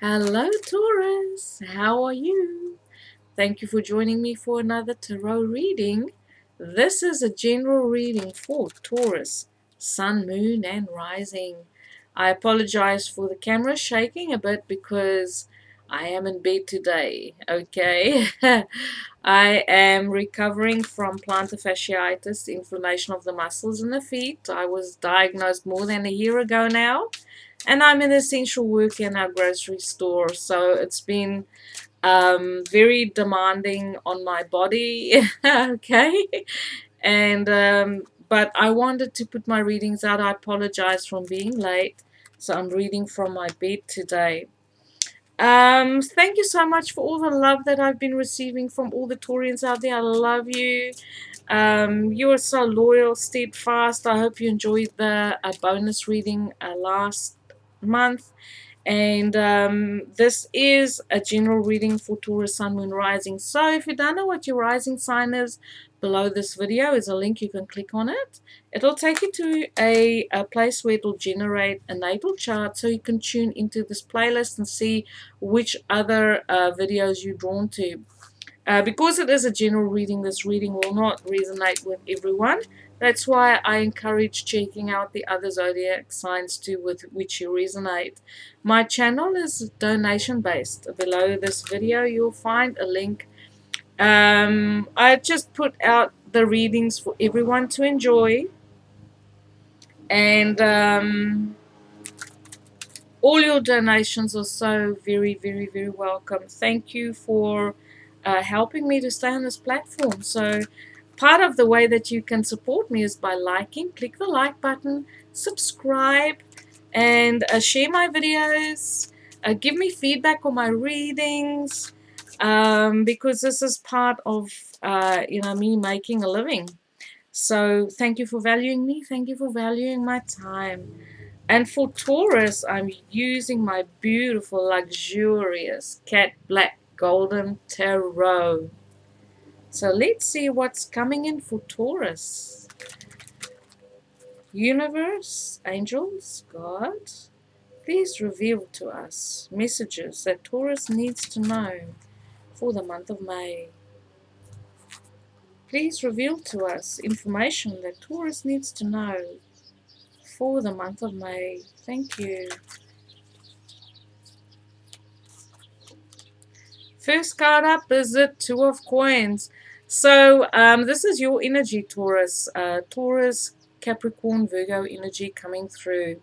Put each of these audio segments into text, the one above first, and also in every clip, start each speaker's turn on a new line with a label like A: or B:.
A: Hello, Taurus. How are you? Thank you for joining me for another tarot reading. This is a general reading for Taurus, Sun, Moon, and Rising. I apologize for the camera shaking a bit because I am in bed today, okay? I am recovering from plantar fasciitis, inflammation of the muscles in the feet. I was diagnosed more than a year ago now, and I'm an essential worker in our grocery store, so it's been very demanding on my body. Okay, and but I wanted to put my readings out. I apologize for being late, so I'm reading from my bed today. Thank you so much for all the love that I've been receiving from all the Taurians out there. I love you. You are so loyal, steadfast. I hope you enjoyed the bonus reading last month. And this is a general reading for Taurus, Sun, Moon, Rising. So if you don't know what your rising sign is, below this video is a link. You can click on it. It'll take you to a place where it'll generate a natal chart, so you can tune into this playlist and see which other videos you're drawn to. Because it is a general reading, this reading will not resonate with everyone. That's why I encourage checking out the other zodiac signs too, with which you resonate. My channel is donation based. Below this video you'll find a link. I just put out the readings for everyone to enjoy, and all your donations are so very, very, very welcome. Thank you for helping me to stay on this platform. So part of the way that you can support me is by liking. Click the like button, subscribe, and share my videos. Give me feedback on my readings, because this is part of me making a living. So thank you for valuing me. Thank you for valuing my time. And for Taurus, I'm using my beautiful, luxurious cat black golden tarot. So let's see what's coming in for Taurus. Universe, angels, God, please reveal to us messages that Taurus needs to know for the month of May. Please reveal to us information that Taurus needs to know for the month of May. Thank you. First card up is the Two of Coins. So this is your energy, Taurus. Taurus, Capricorn, Virgo energy coming through.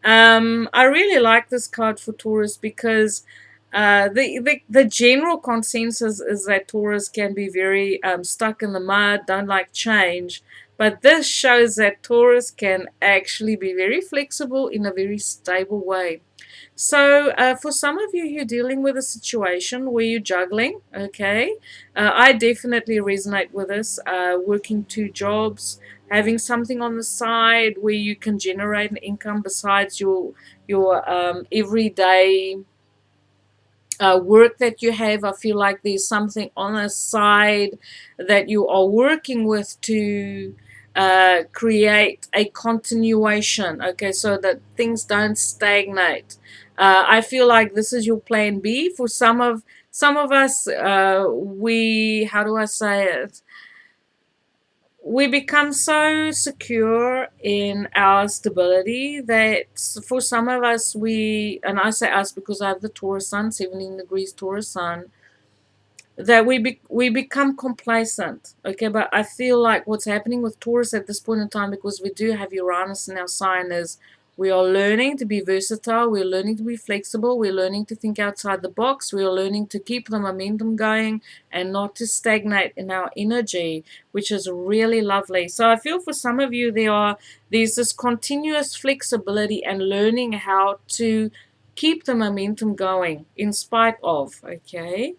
A: I really like this card for Taurus because the general consensus is that Taurus can be very stuck in the mud, don't like change. But this shows that Taurus can actually be very flexible in a very stable way. So for some of you, you're dealing with a situation where you're juggling, okay? I definitely resonate with this. Working two jobs, having something on the side where you can generate an income besides your everyday work that you have. I feel like there's something on the side that you are working with to create a continuation, okay, so that things don't stagnate. I feel like this is your plan B. For some of us, we, how do I say it, we become so secure in our stability that for some of us, and I say us because I have the Taurus sun, 17 degrees Taurus sun, that we become complacent, okay? But I feel like what's happening with Taurus at this point in time, because we do have Uranus in our sign, is we are learning to be versatile, we're learning to be flexible, we're learning to think outside the box, we're learning to keep the momentum going and not to stagnate in our energy, which is really lovely. So I feel for some of you there's this continuous flexibility and learning how to keep the momentum going in spite of, okay?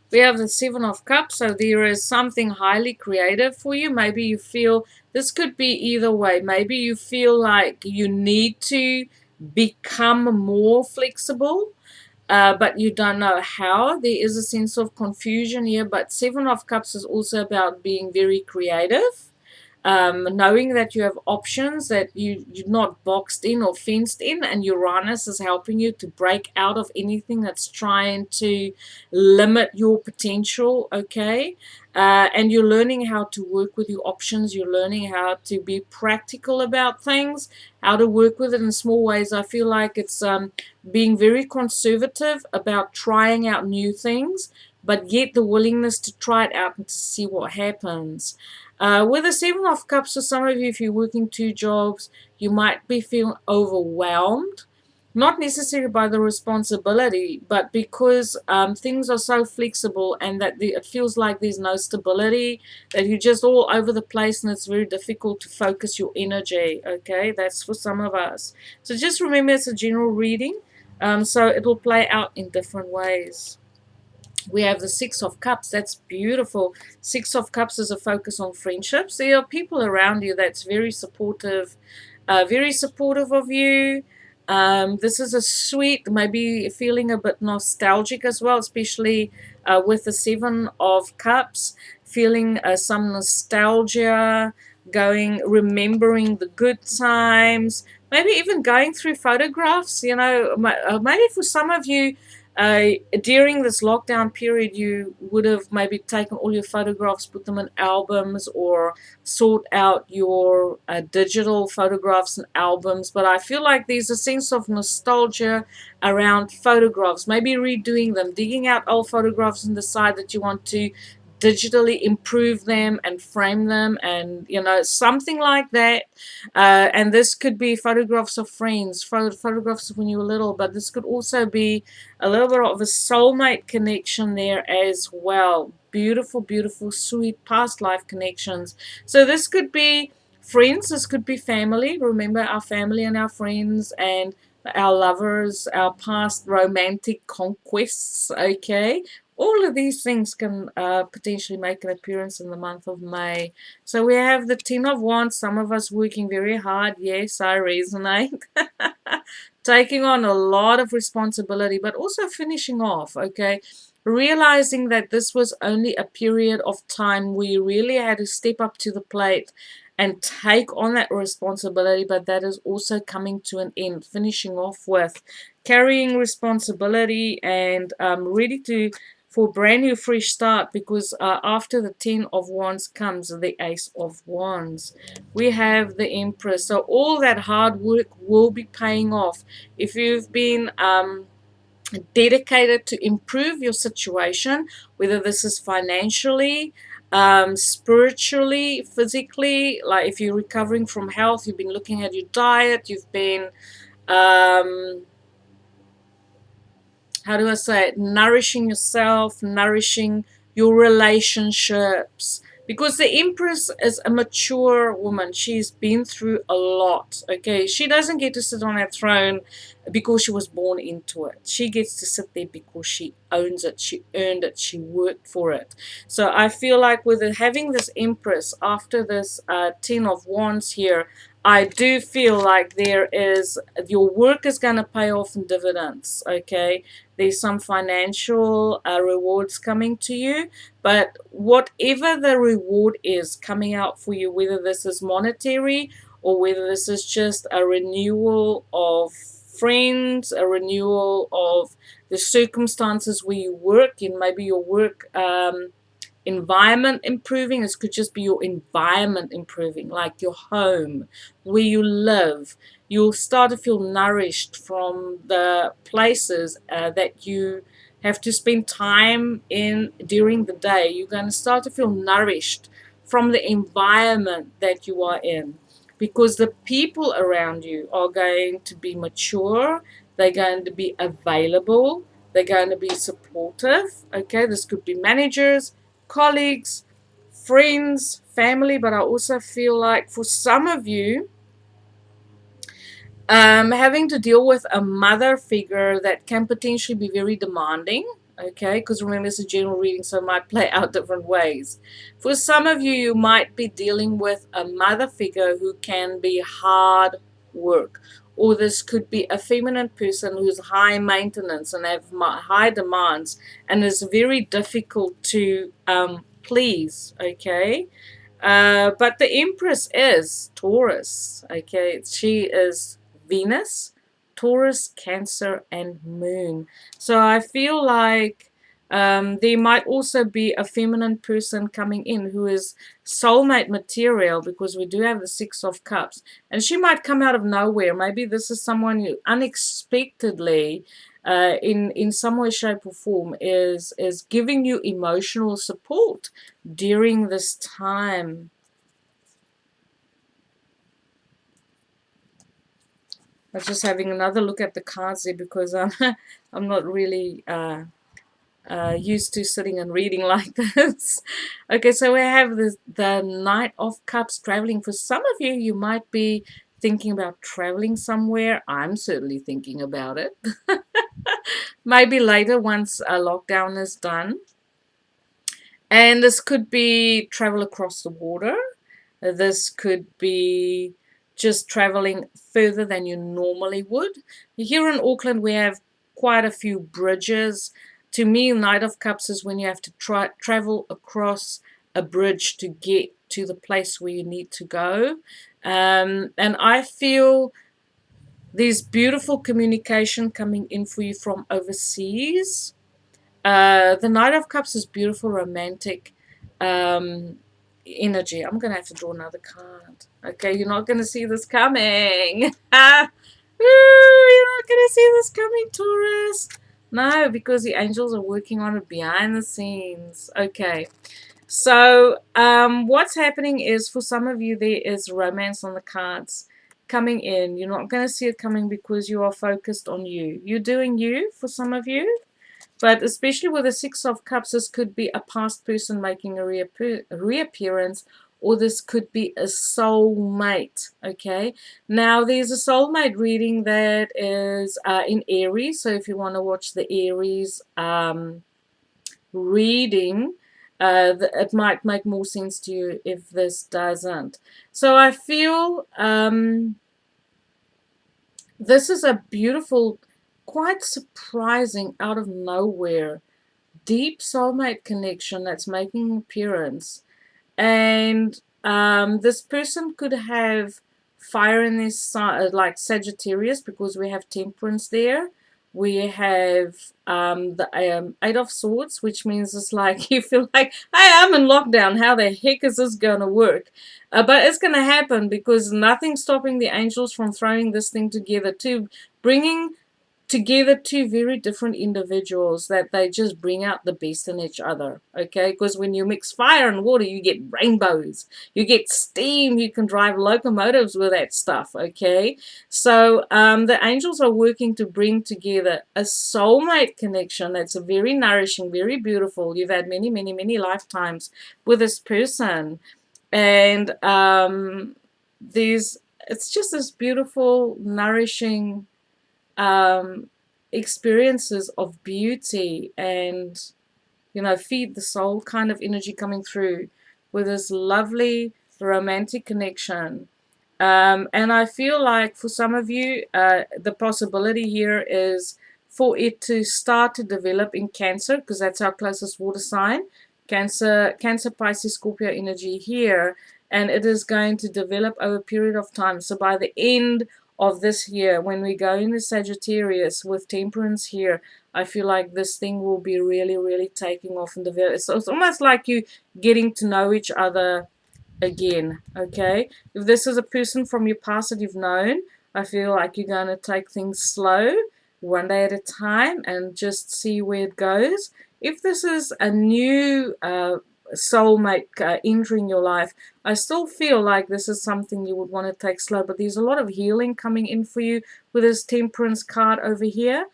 A: We have the Seven of Cups, so there is something highly creative for you. Maybe you feel, this could be either way. Maybe you feel like you need to become more flexible, but you don't know how. There is a sense of confusion here, but Seven of Cups is also about being very creative. knowing that you have options, that you're not boxed in or fenced in, and Uranus is helping you to break out of anything that's trying to limit your potential, okay? And you're learning how to work with your options. You're learning how to be practical about things, how to work with it in small ways. I feel like it's being very conservative about trying out new things, but yet the willingness to try it out and to see what happens. With the Seven of Cups, for some of you, if you're working two jobs, you might be feeling overwhelmed. Not necessarily by the responsibility, but because things are so flexible and that it feels like there's no stability, that you're just all over the place and it's very difficult to focus your energy, okay? That's for some of us. So just remember it's a general reading, so it will play out in different ways. We have the Six of Cups. That's beautiful. Six of Cups is a focus on friendships. There are people around you that's very supportive of you. This is a sweet, maybe feeling a bit nostalgic as well, especially with the Seven of Cups, feeling some nostalgia, remembering the good times, maybe even going through photographs. Maybe for some of you, during this lockdown period, you would have maybe taken all your photographs, put them in albums, or sort out your digital photographs and albums. But I feel like there's a sense of nostalgia around photographs, maybe redoing them, digging out old photographs and decide that you want to digitally improve them and frame them, and something like that. And this could be photographs of friends, photographs of when you were little, but this could also be a little bit of a soulmate connection there as well. Beautiful, beautiful, sweet past life connections. So this could be friends, this could be family. Remember our family and our friends and our lovers, our past romantic conquests, okay? All of these things can potentially make an appearance in the month of May. So we have the Ten of Wands, some of us working very hard. Yes, I resonate. Taking on a lot of responsibility, but also finishing off, okay? Realizing that this was only a period of time where you really had to step up to the plate and take on that responsibility, but that is also coming to an end, finishing off with carrying responsibility and ready for a brand new fresh start, because after the Ten of Wands comes the Ace of Wands. We have the Empress. So all that hard work will be paying off. If you've been dedicated to improve your situation, whether this is financially, spiritually, physically, like if you're recovering from health, you've been looking at your diet, you've been how do I say it, nourishing yourself, nourishing your relationships. Because the Empress is a mature woman. She's been through a lot, okay? She doesn't get to sit on that throne because she was born into it. She gets to sit there because she owns it, she earned it, she worked for it. So I feel like with having this Empress after this Ten of Wands here, I do feel like your work is going to pay off in dividends, okay? There's some financial rewards coming to you, but whatever the reward is coming out for you, whether this is monetary or whether this is just a renewal of friends, a renewal of the circumstances where you work, and maybe your work environment improving. This could just be your environment improving, like your home, where you live. You'll start to feel nourished from the places that you have to spend time in during the day. You're going to start to feel nourished from the environment that you are in, because the people around you are going to be mature, they're going to be available, they're going to be supportive. Okay, this could be managers, colleagues, friends, family, but I also feel like for some of you, having to deal with a mother figure that can potentially be very demanding, okay, because remember it's a general reading, so it might play out different ways. For some of you, you might be dealing with a mother figure who can be hard work, or this could be a feminine person who's high maintenance and have high demands and is very difficult to please, okay. But the Empress is Taurus. Okay, she is Venus, Taurus, Cancer, and Moon. So I feel like there might also be a feminine person coming in who is soulmate material, because we do have the Six of Cups, and she might come out of nowhere. Maybe this is someone who unexpectedly, in some way, shape, or form, is giving you emotional support during this time. I was just having another look at the cards there, because I'm not really used to sitting and reading like this. Okay, so we have the Knight of Cups, traveling. For some of you, you might be thinking about traveling somewhere. I'm certainly thinking about it. Maybe later, once a lockdown is done. And this could be travel across the water. This could be just traveling further than you normally would. Here in Auckland, we have quite a few bridges. To me, Knight of Cups is when you have to travel across a bridge to get to the place where you need to go. And I feel there's beautiful communication coming in for you from overseas. The Knight of Cups is beautiful, romantic um, energy. I'm going to have to draw another card. Okay, you're not going to see this coming. You're not going to see this coming, Taurus. No, because the angels are working on it behind the scenes. Okay, so what's happening is, for some of you, there is romance on the cards coming in. You're not going to see it coming because you are focused on you. You're doing you, for some of you. But especially with the Six of Cups, this could be a past person making a reappearance, or this could be a soulmate. Okay, now there's a soulmate reading that is in Aries. So if you want to watch the Aries reading, it might make more sense to you if this doesn't. So I feel this is a beautiful, quite surprising, out of nowhere, deep soulmate connection that's making an appearance. And this person could have fire in this sign, like Sagittarius, because we have temperance there. We have the Eight of Swords, which means it's like you feel like, hey, I'm in lockdown. How the heck is this going to work? But it's going to happen, because nothing's stopping the angels from throwing this thing together, to bringing together two very different individuals, that they just bring out the best in each other. Okay, because when you mix fire and water, you get rainbows, you get steam, you can drive locomotives with that stuff. Okay, so the angels are working to bring together a soulmate connection that's very nourishing, very beautiful. You've had many, many, many lifetimes with this person, and there's it's just this beautiful, nourishing experiences of beauty, and feed the soul kind of energy coming through with this lovely romantic connection. And I feel like for some of you, the possibility here is for it to start to develop in Cancer, because that's our closest water sign. Cancer, Pisces, Scorpio energy here, and it is going to develop over a period of time. So by the end of this year, when we go into Sagittarius with temperance here, I feel like this thing will be really, really taking off and develop. So it's almost like you getting to know each other again. Okay, if this is a person from your past that you've known, I feel like you're going to take things slow, one day at a time, and just see where it goes. If this is a new soulmate entering your life, I still feel like this is something you would want to take slow, but there's a lot of healing coming in for you with this temperance card over here.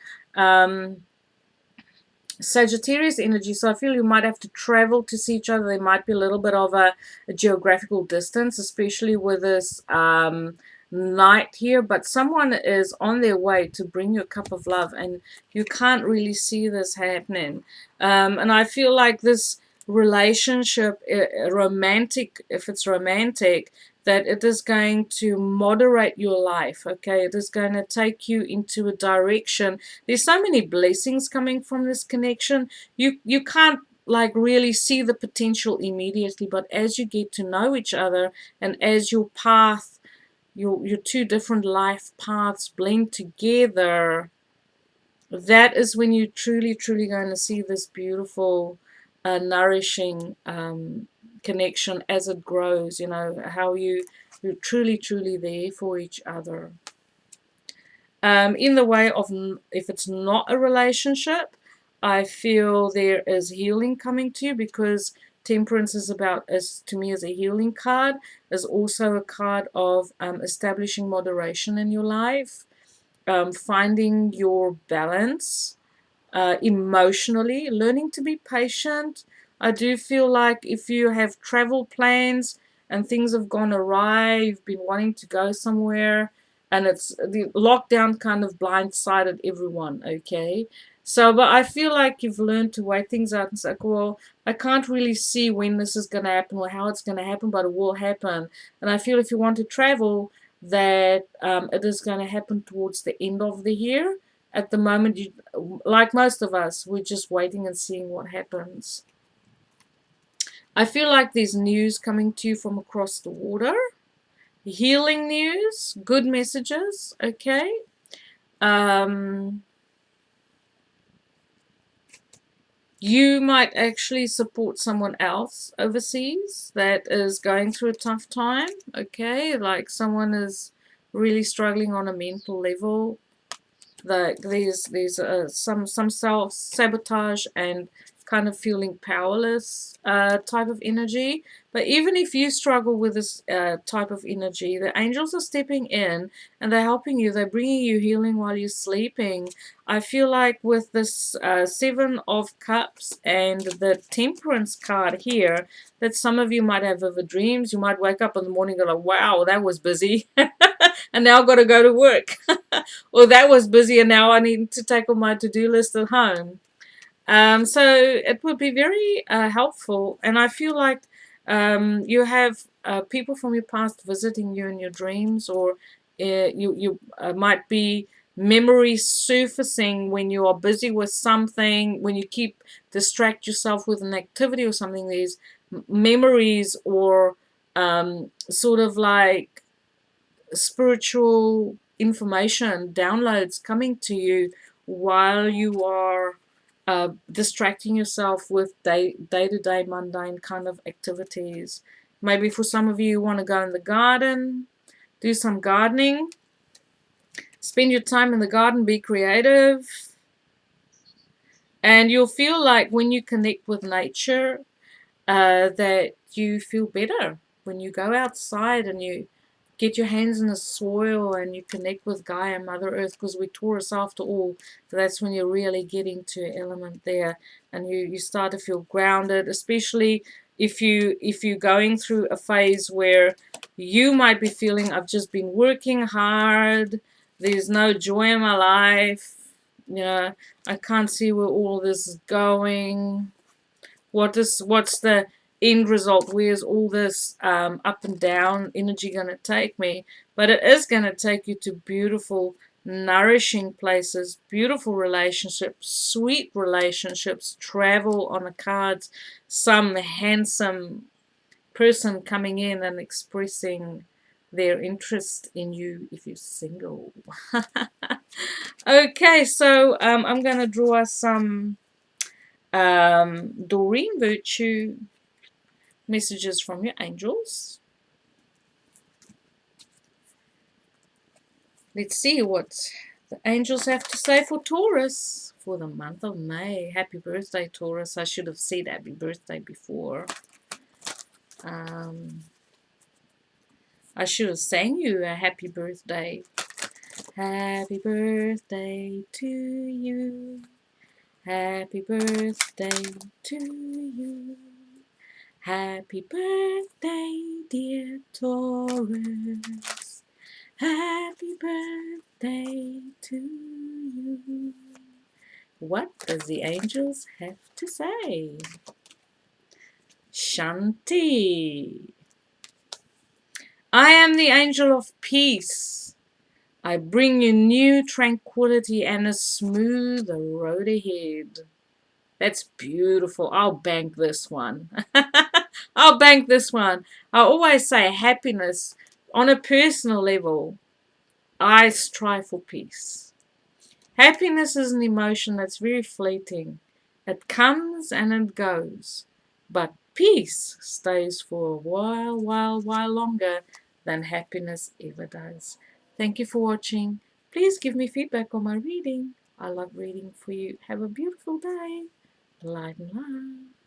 A: Sagittarius energy, so I feel you might have to travel to see each other. There might be a little bit of a geographical distance, especially with this night here, but someone is on their way to bring you a cup of love, and you can't really see this happening. And I feel like this relationship, romantic, if it's romantic, that it is going to moderate your life. Okay, it is going to take you into a direction. There's so many blessings coming from this connection. You can't like really see the potential immediately, but as you get to know each other and as your path, your two different life paths blend together, that is when you truly going to see this beautiful, nourishing connection as it grows. You know how you're truly there for each other. In the way of, if it's not a relationship, I feel there is healing coming to you, because Temperance is about, as to me, as a healing card, is also a card of establishing moderation in your life, finding your balance, emotionally, learning to be patient. I do feel like if you have travel plans and things have gone awry, you've been wanting to go somewhere, and it's the lockdown kind of blindsided everyone, okay? So, but I feel like you've learned to wait things out and say, well, I can't really see when this is going to happen or how it's going to happen, but it will happen. And I feel if you want to travel, that it is going to happen towards the end of the year. At the moment, you, like most of us, we're just waiting and seeing what happens. I feel like there's news coming to you from across the water. Healing news, good messages, okay? You might actually support someone else overseas that is going through a tough time, okay? Like someone is really struggling on a mental level. There's some self-sabotage and kind of feeling powerless type of energy. But even if you struggle with this type of energy, the angels are stepping in and they're helping you. They're bringing you healing while you're sleeping. I feel like with this Seven of Cups and the Temperance card here, that some of you might have vivid dreams. You might wake up in the morning and go like, wow, that was busy. And now I've got to go to work. Or that was busy and now I need to take on my to-do list at home. So it would be very helpful. And I feel like you have people from your past visiting you in your dreams, or you might be memories surfacing when you are busy with something, when you keep distract yourself with an activity or something. There's memories or sort of like spiritual information downloads coming to you while you are distracting yourself with day-to-day mundane kind of activities. Maybe for some of you, you want to go in the garden, do some gardening, spend your time in the garden, be creative, and you'll feel like when you connect with nature, that you feel better when you go outside and you get your hands in the soil and you connect with Gaia, Mother Earth, because we Taurus after all. So that's when you're really getting to an element there, and you start to feel grounded, especially if you're going through a phase where you might be feeling, I've just been working hard, there's no joy in my life, you know, I can't see where all this is going. What's the end result? Where's all this up and down energy going to take me? But it is going to take you to beautiful, nourishing places, beautiful relationships, sweet relationships, travel on the cards, some handsome person coming in and expressing their interest in you if you're single. Okay, so I'm going to draw us some Doreen Virtue messages from your angels. Let's see what the angels have to say for Taurus for the month of May. Happy birthday, Taurus. I should have said happy birthday before. I should have sang you a happy birthday. Happy birthday to you. Happy birthday to you. Happy birthday, dear Taurus. Happy birthday to you. What does the angels have to say? Shanti. I am the angel of peace. I bring you new tranquility and a smoother road ahead. That's beautiful. I'll bank this one. I'll bank this one. I always say happiness on a personal level. I strive for peace. Happiness is an emotion that's very fleeting. It comes and it goes. But peace stays for a while longer than happiness ever does. Thank you for watching. Please give me feedback on my reading. I love reading for you. Have a beautiful day. Light and love.